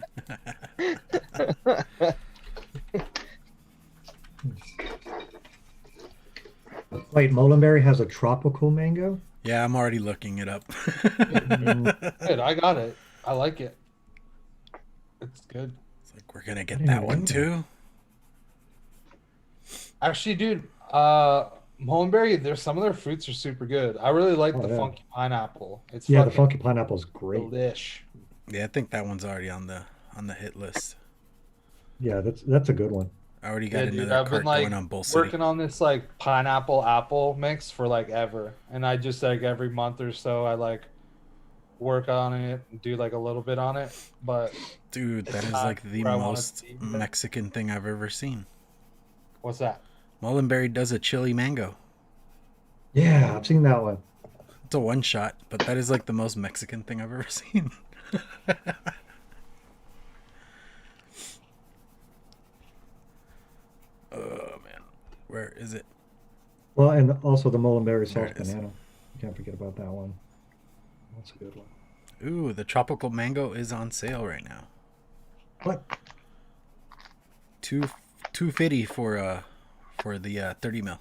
Wait, Molenberry has a tropical mango? Yeah, I'm already looking it up. Mm, Good, I got it. I like it. It's good. It's like we're gonna I get didn't that even one know that. too. Actually, dude, Mullenberry, there's some of their fruits are super good. I really like Oh the yeah, funky pineapple. It's yeah. The fucking funky pineapple is great. delish. Yeah, I think that one's already on the hit list. Yeah, that's a good one. I already Yeah, got dude, another I've been cart like going on Bull City. working on this like pineapple apple mix for like ever. And I just like every month or so I like work on it and do like a little bit on it. But Dude, that it's is not like the where I want it most to be. Mexican thing I've ever seen. What's that? Mullenberry does a chili mango. Yeah, I've seen that one. It's a one shot, but that is like the most Mexican thing I've ever seen. Oh man, where is it? Well, and also the Molenberry There sauce it is. banana. Can't forget about that one. That's a good one. Ooh, the tropical mango is on sale right now. What? Two 250 for the 30 mil.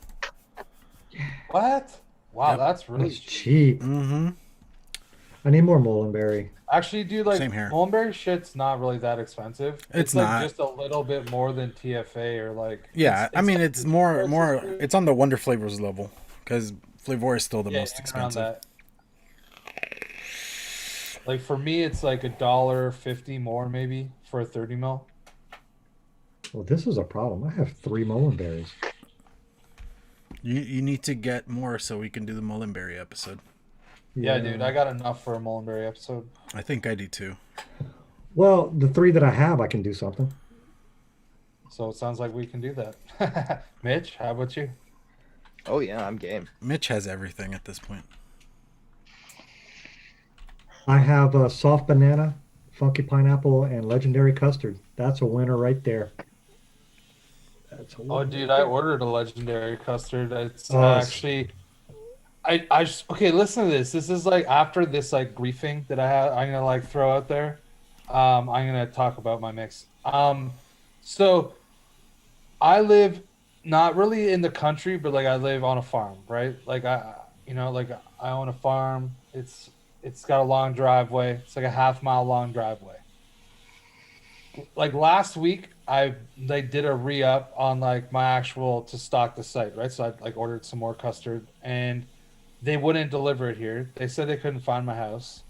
What? Wow, Yep. that's really That's cheap. Mm-hmm. I need more Molenberry. Actually, dude, like Same here. Mulberry shit's not really that expensive. It's like not. just a little bit more than TFA or like. Yeah, I mean like it's more expensive. it's on the Wonder Flavors level because Flavor is still the Yeah, most in and expensive. around that. Like for me, it's like $1.50 more maybe for a 30 mil. Well, this is a problem. I have 3 Molenberries. You need to get more so we can do the Mullenberry episode. Yeah, dude, I got enough for a Mullenberry episode. I think I do too. Well, the 3 that I have, I can do something. So it sounds like we can do that. Mitch, how about you? Oh yeah, I'm game. Mitch has everything at this point. I have a soft banana, funky pineapple, and legendary custard. That's a winner right there. That's a Oh, winner dude, right I there. ordered a legendary custard. It's Oh, actually, okay. Listen to this. This is like after this like griefing that I have. I'm gonna like throw out there. I'm gonna talk about my mix. So I live not really in the country, but like I live on a farm, right? Like like I own a farm. It's got a long driveway. It's like a half-mile long driveway. Like last week, I like did a re-up on like my actual to stock the site, right? So I like ordered some more custard, and they wouldn't deliver it here. They said they couldn't find my house.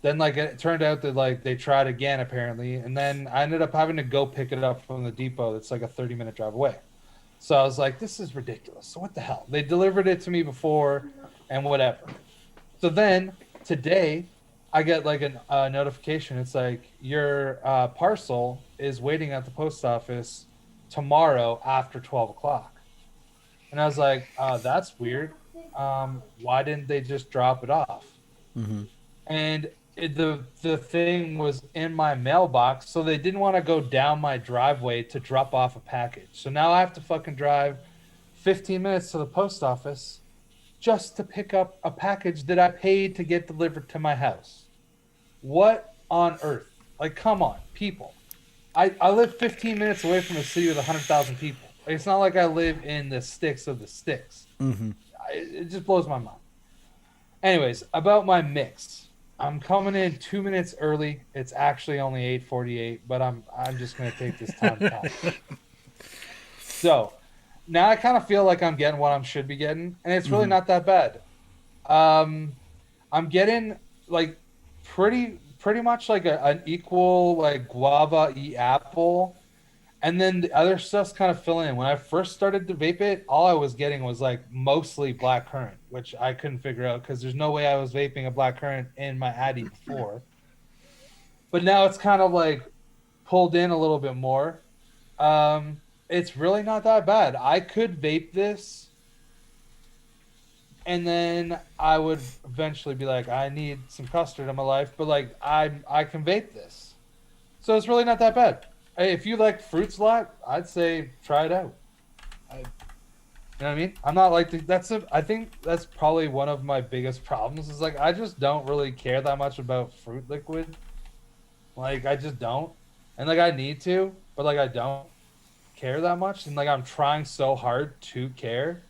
Then like it turned out that like they tried again apparently, and then I ended up having to go pick it up from the depot. That's like a 30-minute drive away. So I was like, this is ridiculous. So what the hell? They delivered it to me before, and whatever. So then today, I get like a notification. It's like your parcel is waiting at the post office tomorrow after 12 o'clock. And I was like, that's weird. Why didn't they just drop it off? Mm-hmm. And the thing was in my mailbox, so they didn't want to go down my driveway to drop off a package. So now I have to fucking drive 15 minutes to the post office just to pick up a package that I paid to get delivered to my house. What on earth? Like, come on, people. I live 15 minutes away from a city with 100,000 people. It's not like I live in the sticks of the sticks. Mm-hmm. It just blows my mind. Anyways, about my mix. I'm coming in 2 minutes early. It's actually only 8:48, but I'm just gonna take this time to count. So now I kind of feel like I'm getting what I should be getting, and it's really not that bad. I'm getting like pretty much like an equal like guava apple, and then the other stuff's kind of filling in. When I first started to vape it, all I was getting was like mostly black currant, which I couldn't figure out because there's no way I was vaping a black currant in my Addy before. But now it's kind of like pulled in a little bit more. It's really not that bad. I could vape this, and then I would eventually be like, I need some custard in my life, but like I can vape this, so it's really not that bad. Hey, if you like fruits a lot, I'd say try it out. You know what I mean? I'm not like I think that's probably one of my biggest problems is like I just don't really care that much about fruit liquid. Like I just don't, and like I need to, but like I don't care that much, and like I'm trying so hard to care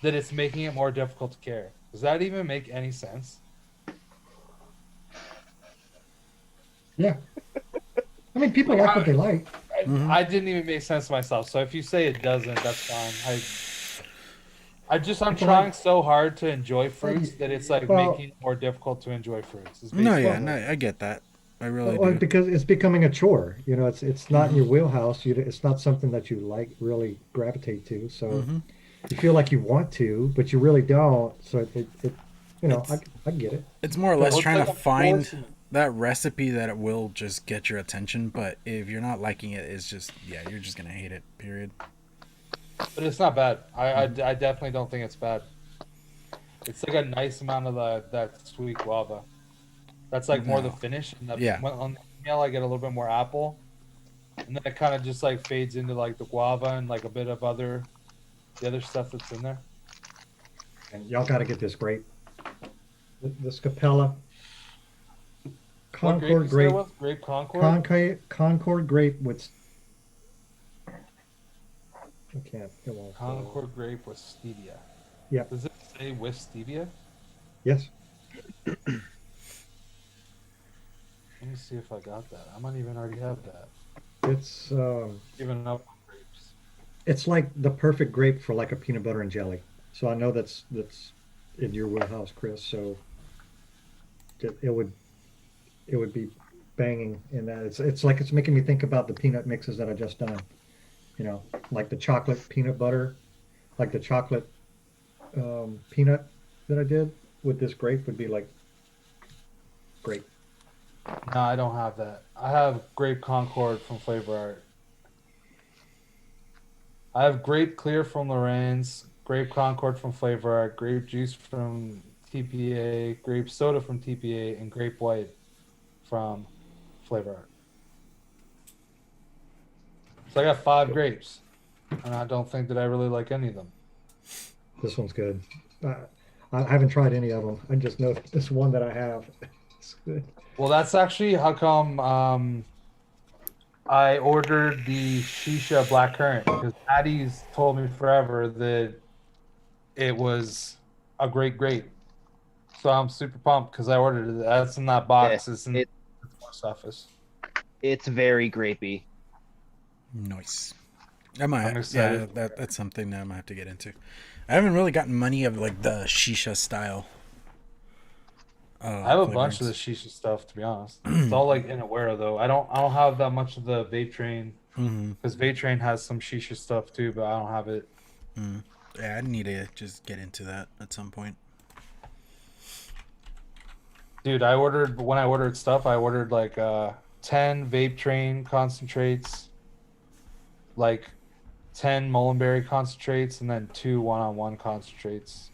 that it's making it more difficult to care. Does that even make any sense? Yeah. I mean, people like what they like. I didn't even make sense to myself. So if you say it doesn't, that's fine. I'm People trying like- so hard to enjoy fruits that it's like Well- making it more difficult to enjoy fruits. It's No, basically- yeah, no, I get that. I really Well, do. because it's becoming a chore. You know, it's not in your wheelhouse. It's not something that you like really gravitate to. So you feel like you want to, but you really don't. So it you know, I get it. It's more or Well, less it's trying like to a find force- that recipe that it will just get your attention. But if you're not liking it, it's just you're just gonna hate it. Period. But it's not bad. I definitely don't think it's bad. It's like a nice amount of that sweet guava. That's like more the No. finish. And Yeah. On the meal, I get a little bit more apple, and then it kind of just like fades into like the guava and like a bit of the other stuff that's in there. And y'all got to get this grape. This Capella What grape Concord you say it grape. was? Grape Concord. Concord grape with. I can't. It won't. Concord grape with stevia. Yeah. Does it say with stevia? Yes. Let me see if I got that. I might even already have that. It's Giving up on grapes. it's like the perfect grape for like a peanut butter and jelly. So I know that's in your wheelhouse, Chris. So it would be banging in that. It's like it's making me think about the peanut mixes that I just done. You know, like the chocolate peanut butter, like the chocolate peanut that I did with this grape would be like great. No, I don't have that. I have grape Concord from Flavor Art. I have grape clear from Lorenz, grape Concord from Flavor Art, grape juice from TPA, grape soda from TPA, and grape white from Flavor Art. So I got 5 grapes, and I don't think that I really like any of them. This one's good. I haven't tried any of them. I just know this one that I have. It's good. Well, that's actually how come I ordered the Shisha Black Currant, because Patty's told me forever that it was a great grape. So I'm super pumped because I ordered it. That's in that box. Yeah, It's in the it- post office. It's very grapey. Nice. I might. I'm excited. Yeah, that's something that I'm gonna have to get into. I haven't really gotten many of like the shisha style. I have a bunch of the Shisha stuff, to be honest. It's all like in Aware though. I don't have that much of the Vape Train, because Vape Train has some Shisha stuff too, but I don't have it. Yeah, I need to just get into that at some point. Dude, when I ordered stuff, I ordered like 10 vape train concentrates, like 10 mullenberry concentrates, and then 2 one-on-one concentrates.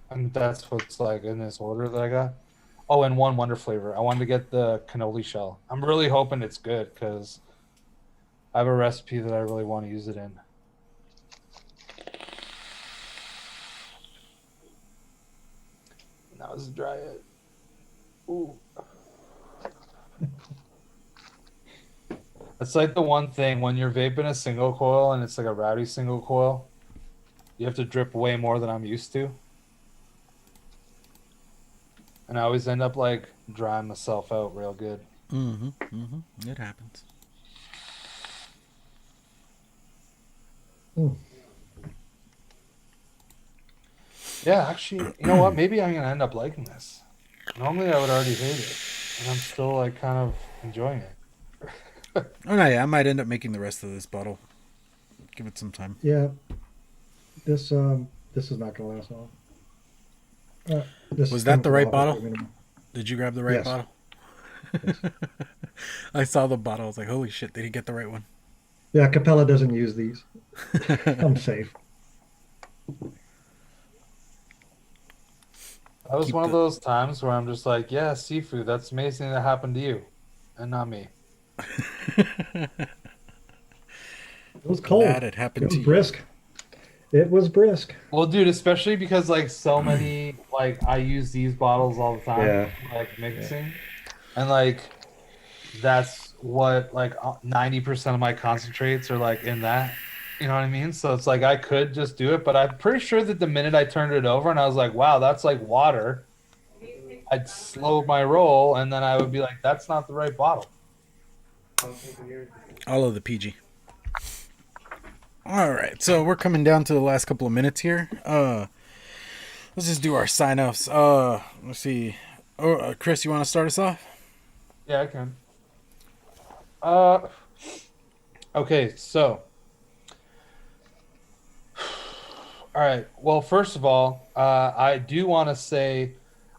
And that's what's like in this order that I got. Oh, and 1 wonder flavor. I wanted to get the cannoli shell. I'm really hoping it's good because I have a recipe that I really want to use it in. Now it's dry it. Ooh. It's like the one thing when you're vaping a single coil and it's like a rowdy single coil, you have to drip way more than I'm used to. And I always end up like drying myself out real good. It happens. Yeah, actually, you know what? Maybe I'm gonna end up liking this. Normally I would already hate it, and I'm still like kind of enjoying it. Oh no, yeah, I might end up making the rest of this bottle. Give it some time. Yeah. This is not gonna last long. This Was is that the coming right off bottle? of minimum. Did you grab the right Yes. bottle? Yes. I saw the bottle. I was like, holy shit, did he get the right one? Yeah, Capella doesn't use these. I'm safe. That was Keep one of the- those times where I'm just like, yeah, seafood, that's amazing that happened to you, and not me. It was cold. Glad it happened It was to you. brisk. It was brisk. Well, dude, especially because like so many, like I use these bottles all the time, Yeah. like mixing, and like that's what like 90% of my concentrates are like in that. You know what I mean? So it's like I could just do it, but I'm pretty sure that the minute I turned it over and I was like, wow, that's like water, I'd slow my roll and then I would be like, that's not the right bottle. All of the PG. All right, so we're coming down to the last couple of minutes here. Let's just do our sign-offs. Let's see. Oh, Chris, you want to start us off? Yeah, I can. Okay, so. All right. Well, first of all, I do want to say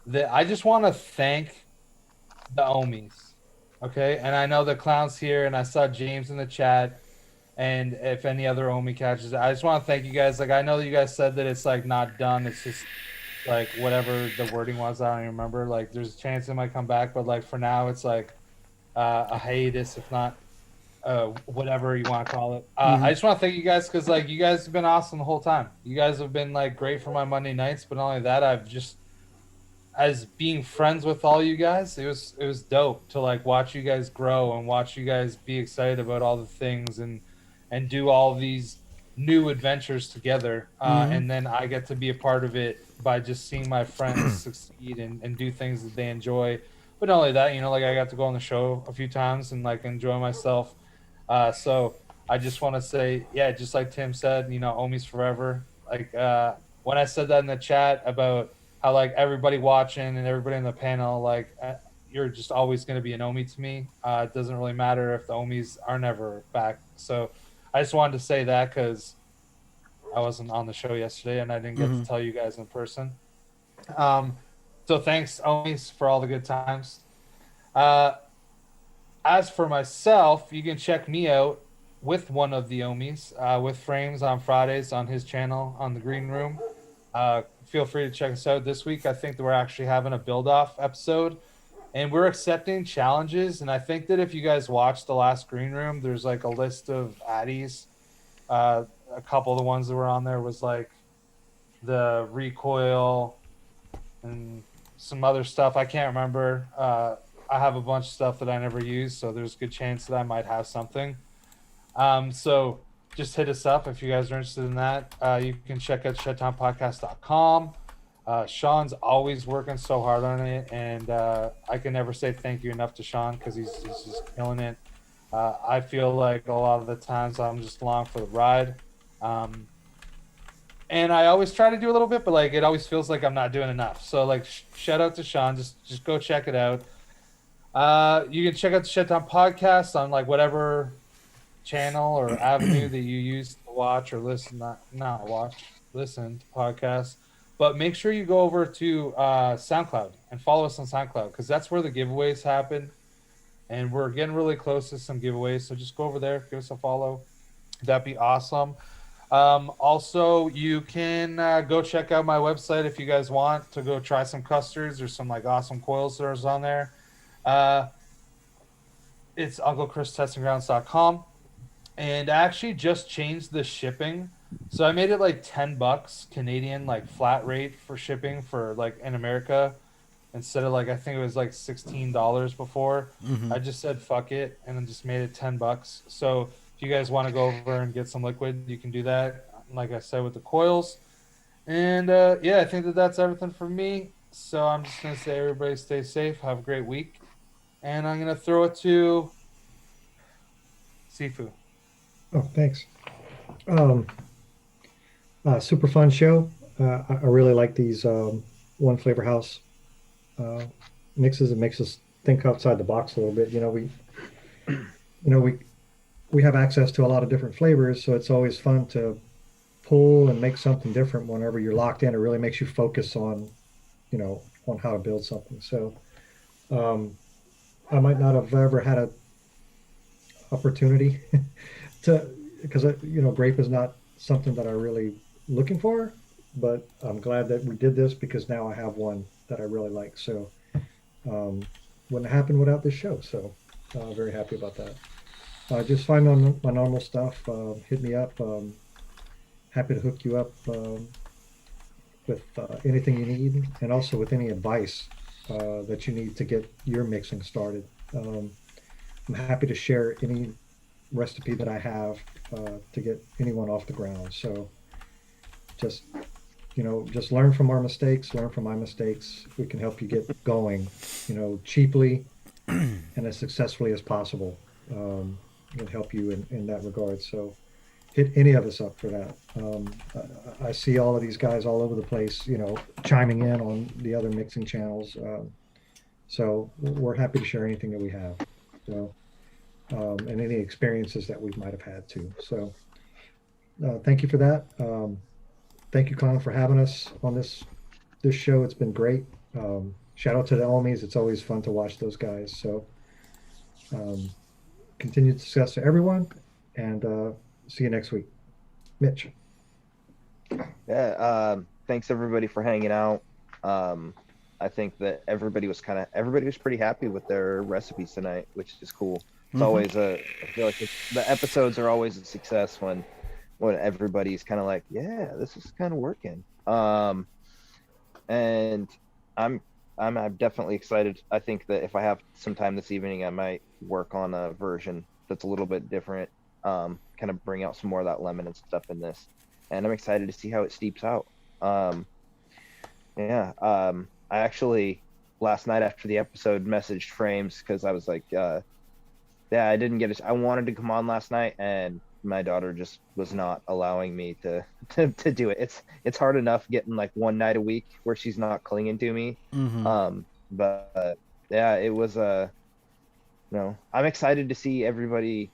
that I just want to thank the Ohmies. Okay. And I know the clown's here, and I saw James in the chat. And if any other Ohmie catches it, I just want to thank you guys. Like, I know you guys said that it's like not done. It's just like whatever the wording was. I don't even remember. Like, there's a chance it might come back, but like for now, it's like a hiatus, if not whatever you want to call it. I just want to thank you guys because like you guys have been awesome the whole time. You guys have been like great for my Monday nights, but not only that, I've just as being friends with all you guys, it was dope to like watch you guys grow and watch you guys be excited about all the things and do all these new adventures together. And then I get to be a part of it by just seeing my friends succeed and do things that they enjoy. But not only that, you know, like I got to go on the show a few times and like enjoy myself. So I just want to say, yeah, just like Tim said, you know, Ohmies forever. Like when I said that in the chat about how like everybody watching and everybody in the panel, like you're just always going to be an Ohmie to me. It doesn't really matter if the Ohmies are never back. So I just wanted to say that because I wasn't on the show yesterday and I didn't get to tell you guys in person. So thanks, Ohmies, for all the good times. As for myself, you can check me out with one of the Ohmies, with Frames on Fridays on his channel on the Green Room. Feel free to check us out this week. I think that we're actually having a build-off episode, and we're accepting challenges. And I think that if you guys watched the last Green Room, there's like a list of addies. A couple of the ones that were on there was like the recoil and some other stuff. I can't remember. I have a bunch of stuff that I never use, so there's a good chance that I might have something. So just hit us up if you guys are interested in that. You can check out shutdownpodcast.com. Sean's always working so hard on it, and I can never say thank you enough to Sean because he's just killing it. I feel like a lot of the times I'm just along for the ride. And I always try to do a little bit, but like it always feels like I'm not doing enough. So like shout out to Sean. Just go check it out. You can check out the Shutdown Podcast on like whatever channel or avenue that you use to watch or listen, not watch, listen to podcasts. But make sure you go over to SoundCloud and follow us on SoundCloud, because that's where the giveaways happen. And we're getting really close to some giveaways. So just go over there, give us a follow. That'd be awesome. Also, you can go check out my website if you guys want to go try some custards or some like awesome coils there's on there. It's UncleChrisTestingGrounds.com. And I actually just changed the shipping. So I made it like $10 Canadian, like flat rate for shipping for like in America, instead of like, I think it was like $16 before. I just said fuck it and then just made it $10. So if you guys want to go over and get some liquid, you can do that. Like I said, with the coils. And yeah, I think that's everything for me. So I'm just going to say everybody stay safe. Have a great week. And I'm going to throw it to Sifu. Oh, thanks. Super fun show. I really like these one flavor house mixes. It makes us think outside the box a little bit. We have access to a lot of different flavors, so it's always fun to pull and make something different whenever you're locked in. It really makes you focus on, on how to build something. So I might not have ever had a opportunity to, because grape is not something that I really looking for, but I'm glad that we did this because now I have one that I really like. So wouldn't have happened without this show. So very happy about that. Just find my normal stuff. Hit me up. Happy to hook you up with anything you need, and also with any advice that you need to get your mixing started. I'm happy to share any recipe that I have to get anyone off the ground. So just learn from our mistakes, learn from my mistakes. We can help you get going, cheaply and as successfully as possible. And help you in that regard. So hit any of us up for that. I see all of these guys all over the place, chiming in on the other mixing channels. So we're happy to share anything that we have. So, and any experiences that we might have had too. So thank you for that. Thank you, Clown, for having us on this show. It's been great. Shout out to the Ohmies. It's always fun to watch those guys. So continued success to everyone, and see you next week. Mitch. Yeah, thanks everybody for hanging out. I think that everybody was pretty happy with their recipes tonight, which is cool. It's always I feel like the episodes are always a success when everybody's kind of like, yeah, this is kind of working. And I'm definitely excited. I think that if I have some time this evening, I might work on a version that's a little bit different, kind of bring out some more of that lemon and stuff in this. And I'm excited to see how it steeps out. I actually, last night after the episode, messaged Frames because I was like, I didn't get it. I wanted to come on last night, and my daughter just was not allowing me to do it. It's hard enough getting like one night a week where she's not clinging to me. But it was I'm excited to see everybody,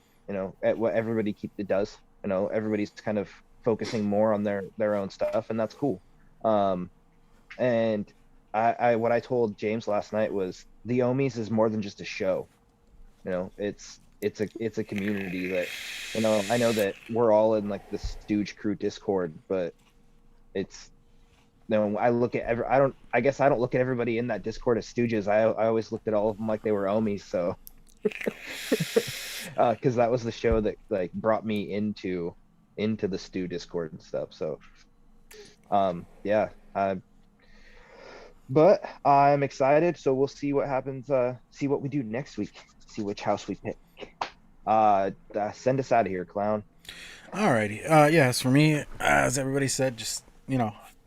at what everybody does. Everybody's kind of focusing more on their own stuff, and that's cool. And what I told James last night was the Ohmies is more than just a show. It's a community that, I know that we're all in like the Stooge Crew Discord, but it's, I look at I guess I don't look at everybody in that Discord as Stooges. I always looked at all of them like they were Ohmies. So, cause that was the show that like brought me into the Stew Discord and stuff. So, but I'm excited. So we'll see what happens. See what we do next week. See which house we pick. Send us out of here, Clown. Alrighty. Yes, for me, as everybody said, just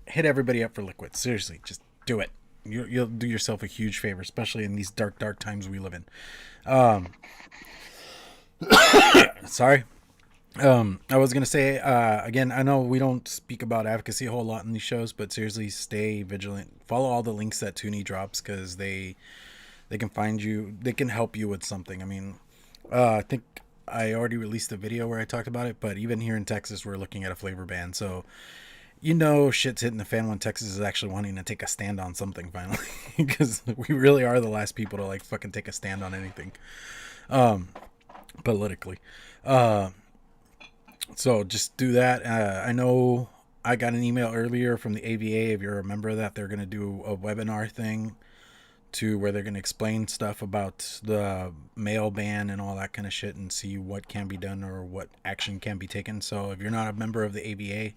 hit everybody up for liquid. Seriously, just do it. You'll do yourself a huge favor, especially in these dark times we live in. Sorry. I was gonna say again, I know we don't speak about advocacy a whole lot in these shows, but seriously, stay vigilant. Follow all the links that Toonie drops, because they can find you. They can help you with something. I mean, I think I already released a video where I talked about it, but even here in Texas, we're looking at a flavor ban. So you know shit's hitting the fan when Texas is actually wanting to take a stand on something finally, because we really are the last people to like fucking take a stand on anything, politically. So just do that. I know I got an email earlier from the AVA, if you remember that, they're going to do a webinar thing to where they're going to explain stuff about the mail ban and all that kind of shit and see what can be done or what action can be taken. So if you're not a member of the AVA,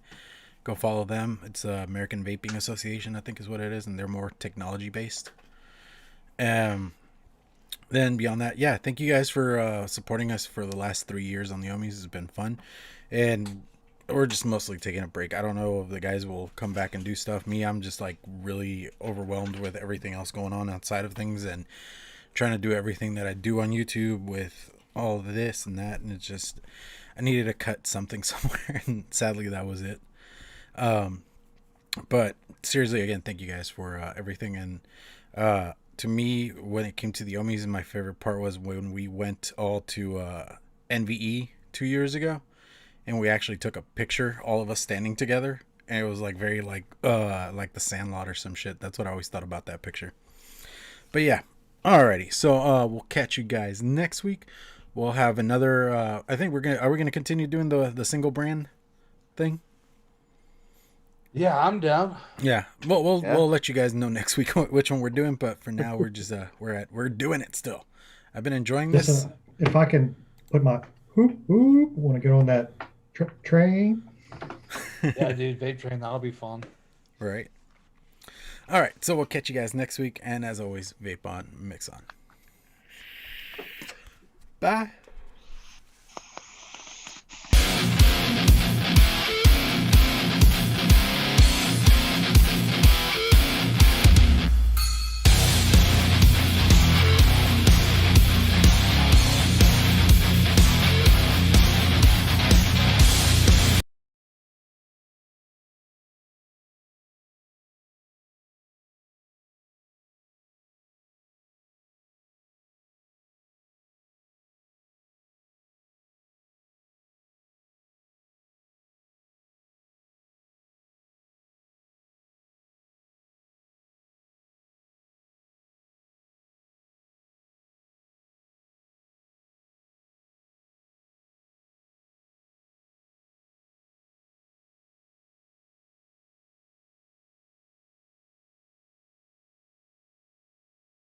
go follow them. It's the American Vaping Association, I think is what it is, and they're more technology based. Then beyond that, yeah, thank you guys for supporting us for the last 3 years on the Ohmies. It's been fun, and we're just mostly taking a break. I don't know if the guys will come back and do stuff. Me, I'm just like really overwhelmed with everything else going on outside of things and trying to do everything that I do on YouTube with all of this and that, and it's just, I needed to cut something somewhere, and sadly that was it. But seriously, again, thank you guys for everything. And to me, when it came to the Ohmies, my favorite part was when we went all to NVE 2 years ago, and we actually took a picture, all of us standing together, and it was like very like the Sandlot or some shit. That's what I always thought about that picture. But yeah, alrighty. So we'll catch you guys next week. We'll have another. I think we're gonna continue doing the single brand thing. Yeah, I'm down. Yeah, we'll Yeah. we'll let you guys know next week which one we're doing. But for now, we're just we're doing it still. I've been enjoying this. Listen, if I can put my whoop whoop, want to get on that train. Yeah, dude, vape train, that'll be fun. Right. All right. So we'll catch you guys next week, and as always, vape on, mix on. Bye.